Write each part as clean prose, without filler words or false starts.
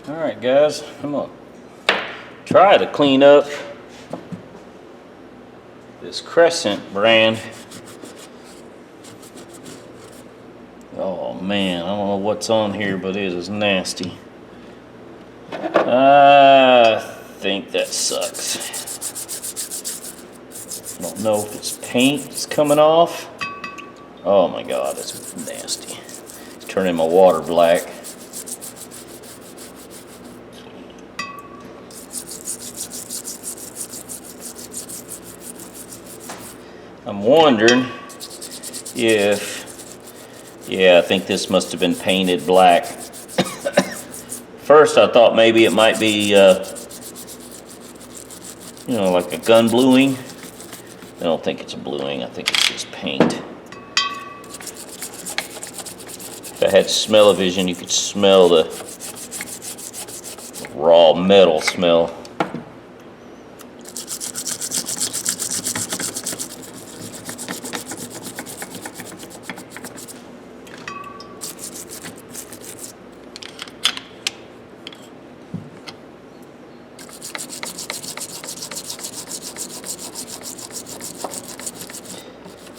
Alright guys, I'm going to try to clean up this Cresent brand. Oh man, I don't know what's on here, but it is nasty. I think that sucks. I don't know if it's paint that's coming off. Oh my god, that's nasty. It's turning my water black. I'm wondering if, yeah, I think this must have been painted black. First I thought maybe it might be, like a gun bluing. I don't think it's a bluing, I think it's just paint. If I had smell-o-vision, you could smell the raw metal smell.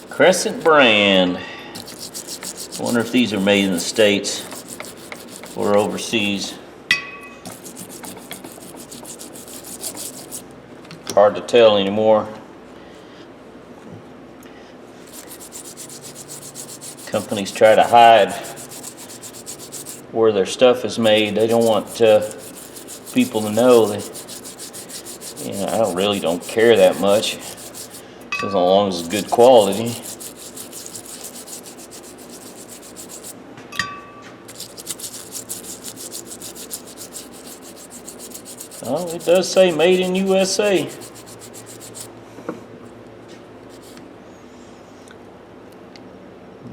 Cresent brand. I wonder if these are made in the States or overseas. Hard to tell anymore. Companies try to hide where their stuff is made. They don't want people to know. I really don't care that much, as long as it's good quality. Oh, it does say made in USA.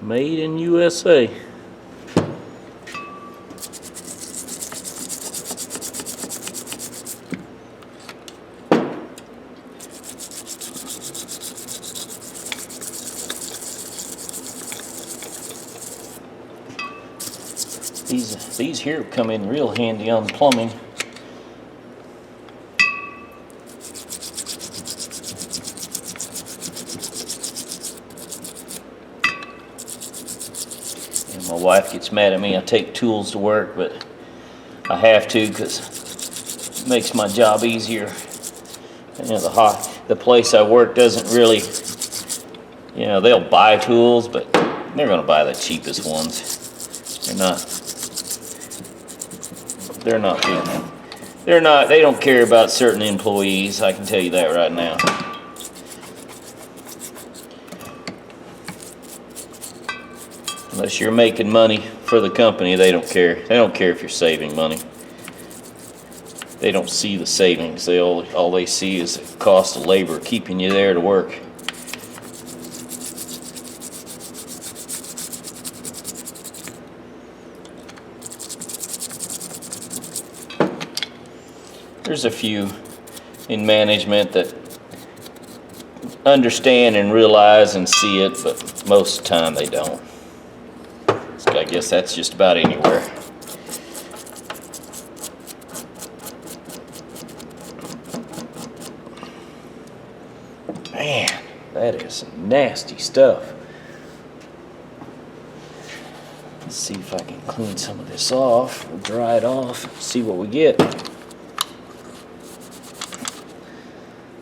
Made in USA. These here come in real handy on plumbing. And my wife gets mad at me. I take tools to work, but I have to because it makes my job easier. The place I work doesn't really, they'll buy tools, but they're going to buy the cheapest ones. They don't care about certain employees, I can tell you that right now. Unless you're making money for the company, they don't care. They don't care if you're saving money. They don't see the savings. All they see is the cost of labor keeping you there to work. There's a few in management that understand and realize and see it, but most of the time they don't. So I guess that's just about anywhere. Man, that is some nasty stuff. Let's see if I can clean some of this off, or dry it off, see what we get.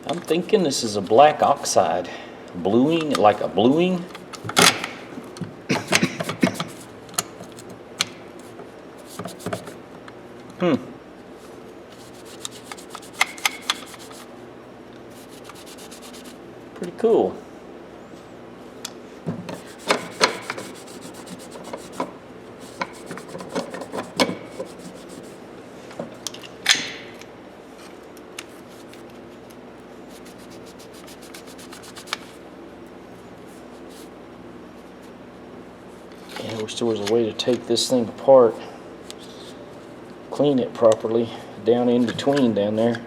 I'm thinking this is a black oxide. Bluing, like a bluing. Pretty cool. I wish there was a way to take this thing apart, clean it properly, down in between down there.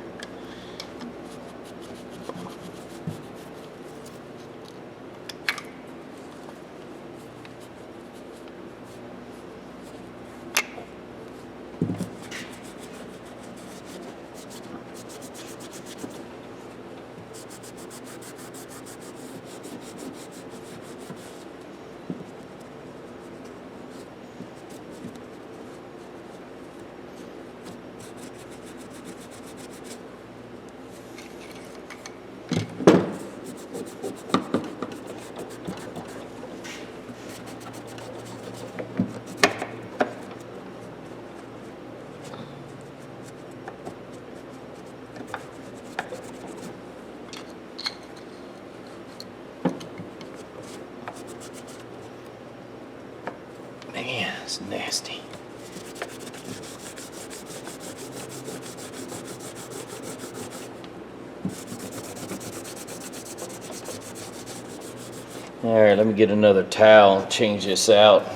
Alright, let me get another towel, change this out.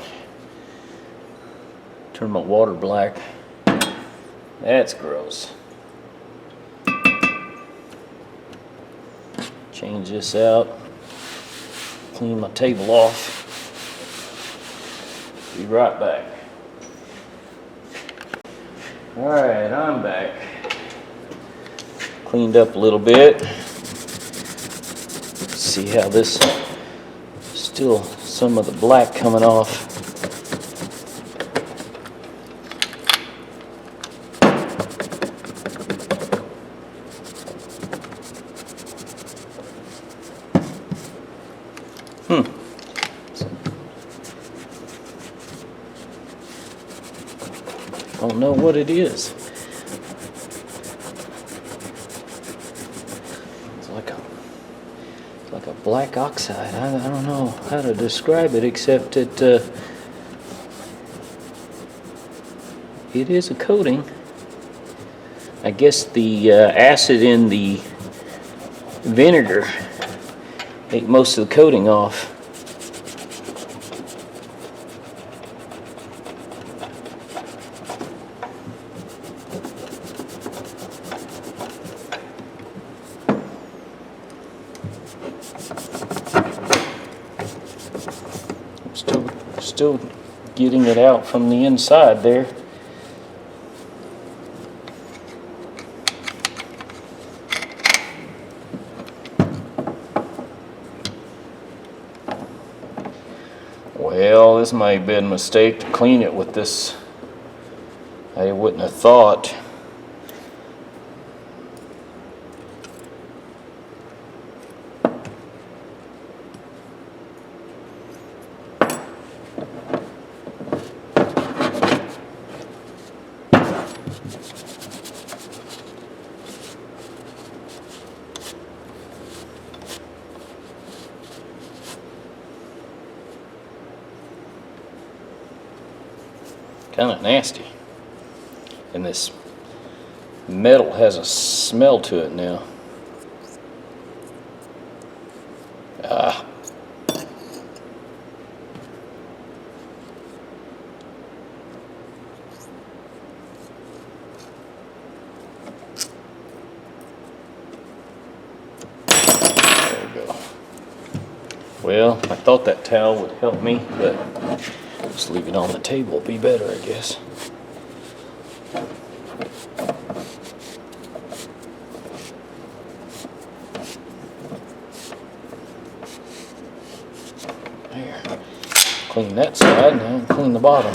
Turn my water black. That's gross. Change this out. Clean my table off. Be right back. Alright, I'm back. Cleaned up a little bit. See how this, still some of the black coming off. Don't know what it is. It's like a black oxide. I don't know how to describe it except that it is a coating. I guess the acid in the vinegar ate most of the coating off. Still getting it out from the inside there. Well, this may have been a mistake to clean it with this. I wouldn't have thought. Kind of nasty, and this metal has a smell to it now. There we go. Well, I thought that towel would help me, but just leave it on the table would be better, I guess. There. Clean that side, now clean the bottom.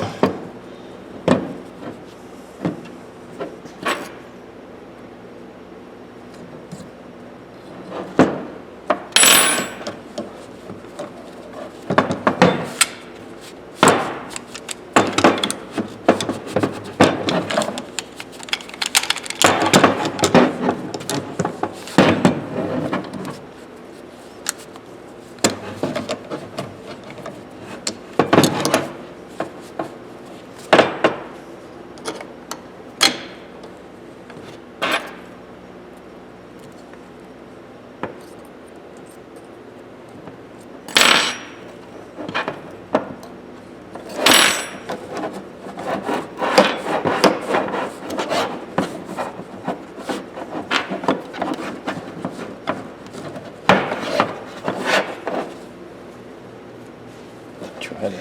Try to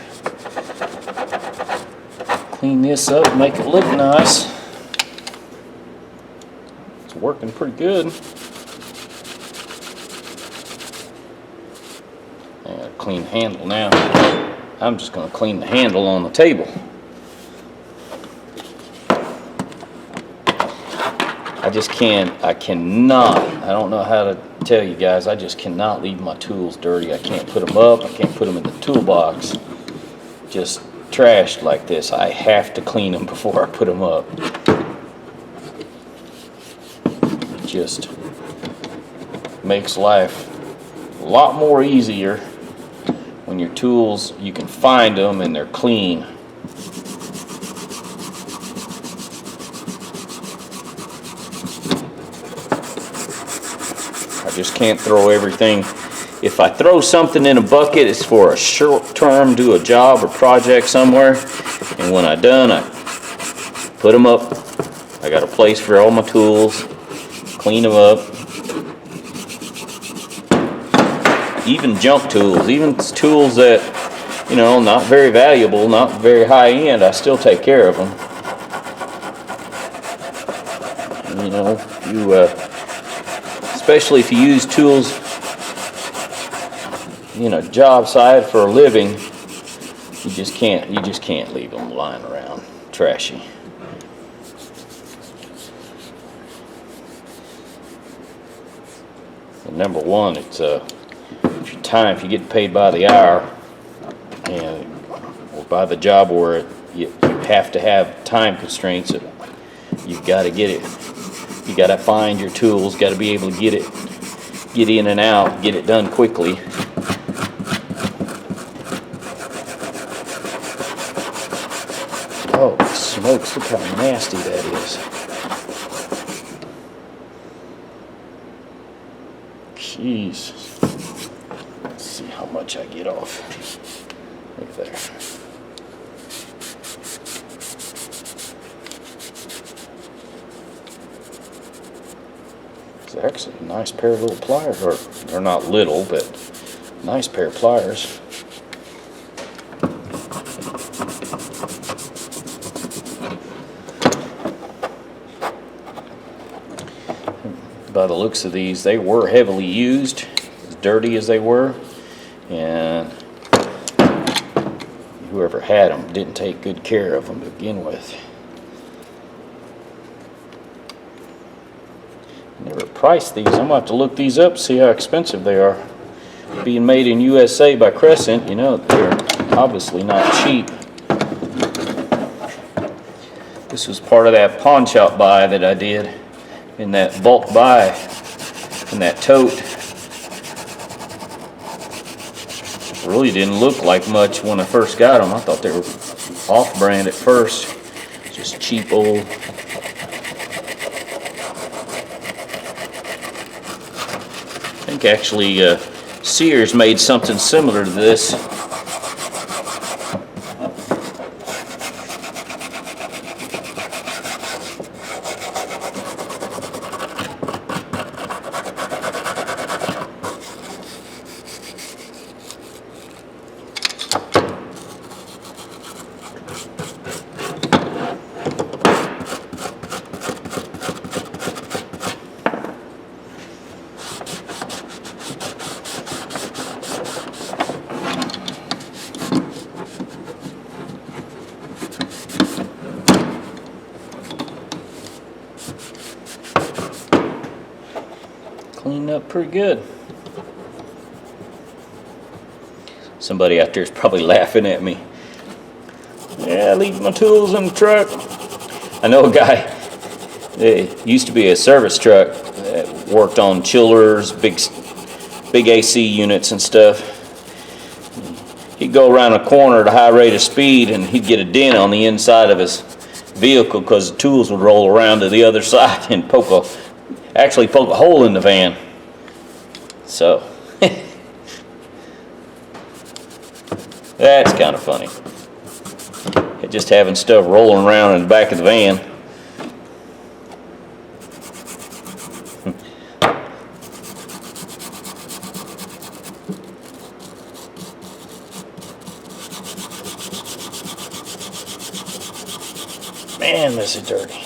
clean this up, make it look nice. It's working pretty good. I got a clean handle now. I'm just going to clean the handle on the table. I cannot, I don't know how to tell you guys, I just cannot leave my tools dirty. I can't put them up, I can't put them in the toolbox just trashed like this. I have to clean them before I put them up. It just makes life a lot more easier when your tools, you can find them and they're clean. I just can't throw everything if I throw something in a bucket, it's for a short term, do a job or project somewhere, and when I'm done, I put them up. I got a place for all my tools, clean them up. Even junk tools, even tools that, you know, not very valuable, not very high end, I still take care of them. You know, especially if you use tools, you know, job site for a living, you just can't leave them lying around trashy. And number one, it's if you get paid by the hour or by the job where you have to have time constraints, you've got to get it. You got to find your tools, got to be able to get in and out, get it done quickly. Oh, smokes, look how nasty that is. Jeez. Let's see how much I get off. Look there. It's actually a nice pair of little pliers, or they're not little, but nice pair of pliers. By the looks of these, they were heavily used, as dirty as they were, and whoever had them didn't take good care of them to begin with. I never priced these. I'm going to have to look these up, see how expensive they are. Being made in USA by Cresent, you know, they're obviously not cheap. This was part of that pawn shop buy that I did. In that bulk buy, in that tote. Really didn't look like much when I first got them. I thought they were off-brand at first, just cheap old. I think actually Sears made something similar to this. Cleaned up pretty good. Somebody out there is probably laughing at me. Yeah, leave my tools in the truck. I know a guy that used to be a service truck that worked on chillers, big AC units and stuff. He'd go around a corner at a high rate of speed and he'd get a dent on the inside of his vehicle because the tools would roll around to the other side and actually poke a hole in the van. So that's kind of funny. Just having stuff rolling around in the back of the van. Man, this is dirty.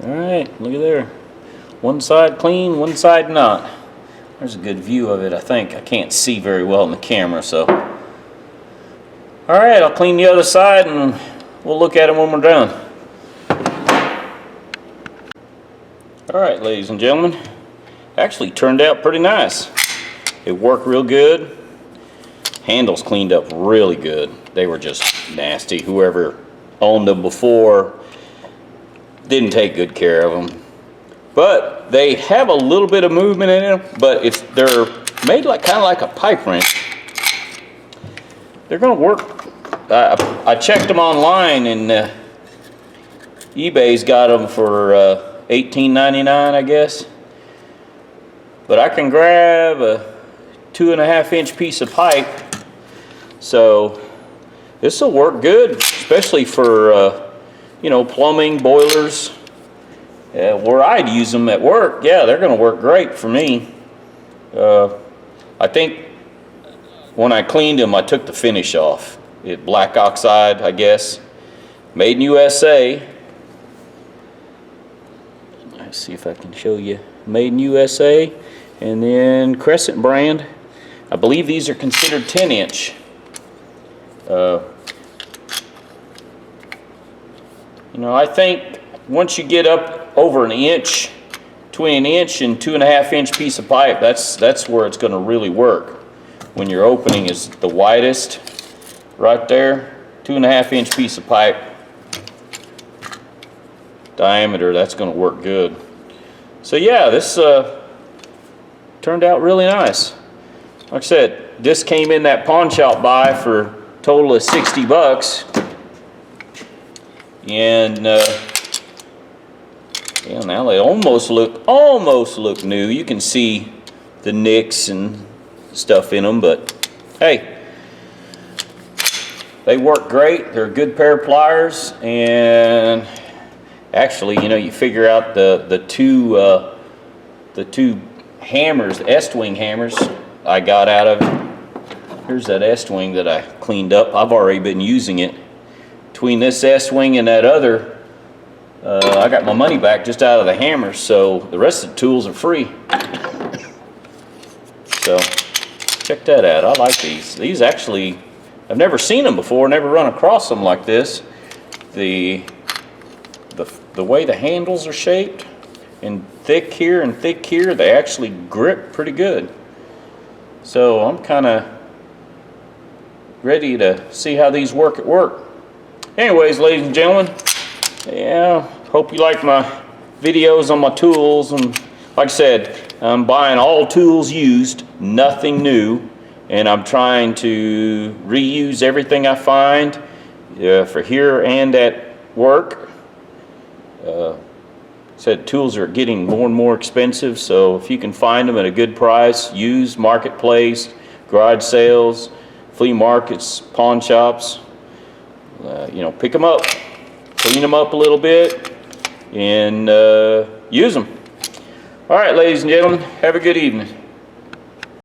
Alright, look at there. One side clean, one side not. There's a good view of it, I think. I can't see very well in the camera, so. Alright, I'll clean the other side and we'll look at it when we're done. Alright, ladies and gentlemen. Actually turned out pretty nice. It worked real good. Handles cleaned up really good. They were just nasty. Whoever owned them before didn't take good care of them. But They have a little bit of movement in them, but they're made like kind of like a pipe wrench. They're gonna work. I checked them online, and eBay's got them for $18.99, I guess. But I can grab a 2.5-inch piece of pipe, so this will work good, especially for you know, plumbing, boilers. Where I'd use them at work, yeah, they're going to work great for me. I think when I cleaned them, I took the finish off. Black oxide, I guess. Made in USA. Let's see if I can show you. Made in USA. And then Crescent brand. I believe these are considered 10-inch. You know, I think once you get up over an inch, between an inch and 2.5-inch piece of pipe, that's where it's going to really work. When your opening is the widest, right there, 2.5-inch piece of pipe diameter, that's going to work good. So yeah, this turned out really nice. Like I said, this came in that pawn shop buy for a total of 60 bucks. And yeah, now they almost look new. You can see the nicks and stuff in them, but hey, they work great. They're a good pair of pliers, and actually, you know, you figure out the two hammers, the S-wing hammers I got out of it. Here's that S-wing that I cleaned up. I've already been using it. Between this S-wing and that other, I got my money back just out of the hammers, so the rest of the tools are free. So check that out. I like these. These actually, I've never seen them before, never run across them like this. The way the handles are shaped, and thick here and thick here, they actually grip pretty good. So I'm kind of ready to see how these work at work. Anyways, ladies and gentlemen, yeah, hope you like my videos on my tools. And like I said, I'm buying all tools used, nothing new, and I'm trying to reuse everything I find for here and at work. Said tools are getting more and more expensive, so if you can find them at a good price, used, marketplace, garage sales, flea markets, pawn shops, you know, pick them up, clean them up a little bit, and use them. All right, ladies and gentlemen, have a good evening.